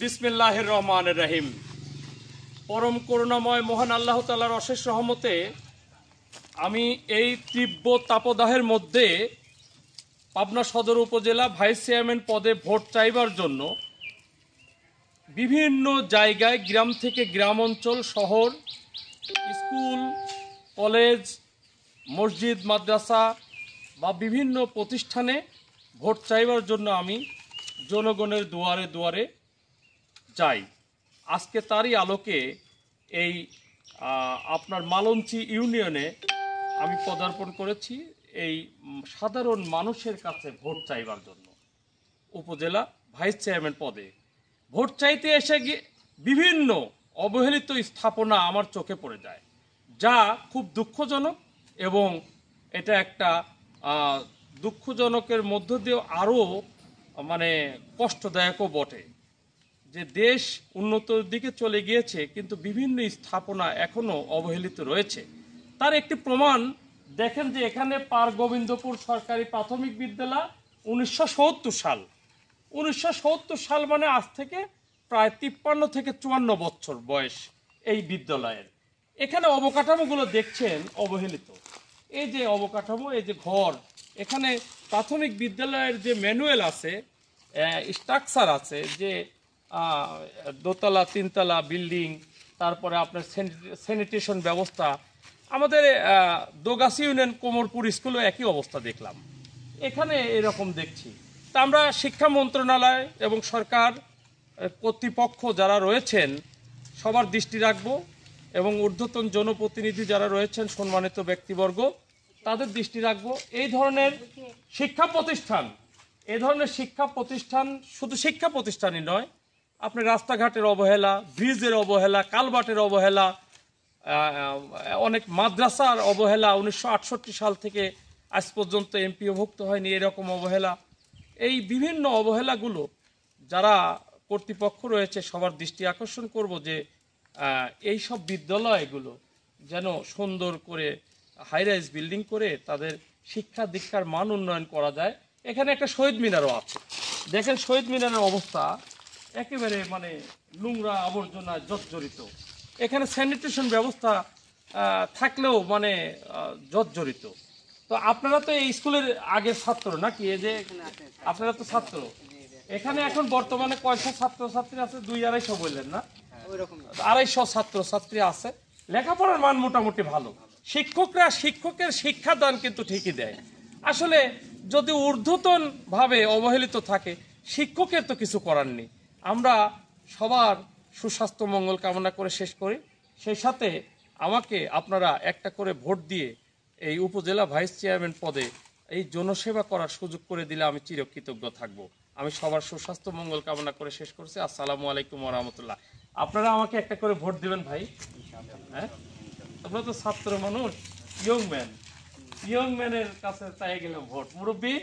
বিসমিল্লাহির রহমানির রহিম। পরম করুণাময় মহান আল্লাহ তাআলার অশেষ রহমতে আমি এই তীব্র তাপদাহের মধ্যে পাবনা সদর উপজেলা ভাইস চেয়ারম্যান পদে ভোট চাইবার জন্য বিভিন্ন জায়গায় গ্রাম থেকে গ্রাম অঞ্চল, শহর, স্কুল, কলেজ, মসজিদ, মাদ্রাসা বা বিভিন্ন প্রতিষ্ঠানে ভোট চাইবার জন্য আমি জনগণের দুয়ারে দুয়ারে যাই। আজকে তারই আলোকে এই আপনার মালঞ্চি ইউনিয়নে আমি পদার্পণ করেছি এই সাধারণ মানুষের কাছে ভোট চাইবার জন্য। উপজেলা ভাইস চেয়ারম্যান পদে ভোট চাইতে এসে গিয়ে বিভিন্ন অবহেলিত স্থাপনা আমার চোখে পড়ে যায়, যা খুব দুঃখজনক এবং এটা একটা দুঃখজনকের মধ্য দিয়েও আরও কষ্টদায়কও বটে যে দেশ উন্নতির দিকে চলে গিয়েছে কিন্তু বিভিন্ন স্থাপনা এখনও অবহেলিত রয়েছে। তার একটি প্রমাণ দেখেন যে এখানে পার গোবিন্দপুর সরকারি প্রাথমিক বিদ্যালয় 1970 সাল মানে আজ থেকে প্রায় 53 থেকে 54 বছর বয়স এই বিদ্যালয়ের। এখানে অবকাঠামোগুলো দেখছেন অবহেলিত। এই যে অবকাঠামো, এই যে ঘর, এখানে প্রাথমিক বিদ্যালয়ের যে ম্যানুয়াল আছে, স্ট্রাকচার আছে, যে দোতলা তিনতলা বিল্ডিং, তারপরে আপনার স্যানিটেশন ব্যবস্থা, আমাদের দোগাছি ইউনিয়ন কোমরপুর স্কুলেও একই অবস্থা দেখলাম। এখানে এরকম দেখছি। তা আমরা শিক্ষা মন্ত্রণালয় এবং সরকার কর্তৃপক্ষ যারা রয়েছেন সবার দৃষ্টি রাখব এবং ঊর্ধ্বতন জনপ্রতিনিধি যারা রয়েছেন সম্মানিত ব্যক্তিবর্গ তাদের দৃষ্টি রাখব। এই ধরনের শিক্ষা প্রতিষ্ঠান শুধু শিক্ষা প্রতিষ্ঠানই নয়, আপনি রাস্তাঘাটের অবহেলা, ব্রিজের অবহেলা, কালভার্টের অবহেলা, অনেক মাদ্রাসার অবহেলা 1968 সাল থেকে আজ পর্যন্ত এমপিওভুক্ত হয়নি, এরকম অবহেলা, এই বিভিন্ন অবহেলাগুলো যারা কর্তৃপক্ষ রয়েছে সবার দৃষ্টি আকর্ষণ করব যে এই সব বিদ্যালয়গুলো যেন সুন্দর করে হাইরাইজ বিল্ডিং করে তাদের শিক্ষা দীক্ষার মান উন্নয়ন করা যায়। এখানে একটা শহীদ মিনারও আছে, দেখেন শহীদ মিনারের অবস্থা একেবারে নোংরা আবর্জনায় জর্জরিত। এখানে স্যানিটেশন ব্যবস্থা থাকলেও জর্জরিত। তো আপনারা তো এই স্কুলের আগের ছাত্র নাকি? এই যে আপনারা তো ছাত্র, এখানে এখন বর্তমানে কয়শো ছাত্রছাত্রী আছে? 200-250 বললেন না? 250 ছাত্রছাত্রী আছে। লেখাপড়ার মান মোটামুটি ভালো। শিক্ষকের শিক্ষাদান কিন্তু ঠিকই দেয়। আসলে যদি ঊর্ধ্বতন ভাবে অবহেলিত থাকে, শিক্ষকের তো কিছু করার নেই। আমরা সবার সুস্বাস্থ্য মঙ্গল কামনা করে শেষ করি। সেই সাথে আমাকে আপনারা একটা করে ভোট দিয়ে এই উপজেলা ভাইস চেয়ারম্যান পদে এই জনসেবা করার সুযোগ করে দিলে আমি চিরকৃতজ্ঞ থাকব। আমি সবার সুস্বাস্থ্য মঙ্গল কামনা করে শেষ করছি। আসসালামু আলাইকুম ওয়া রাহমাতুল্লাহ। আপনারা আমাকে একটা করে ভোট দিবেন ভাই। হ্যাঁ, আপনারা তো ছাত্র মানুষ, ইয়ং ম্যানের কাছে চাই গেলাম ভোট। মুরব্বী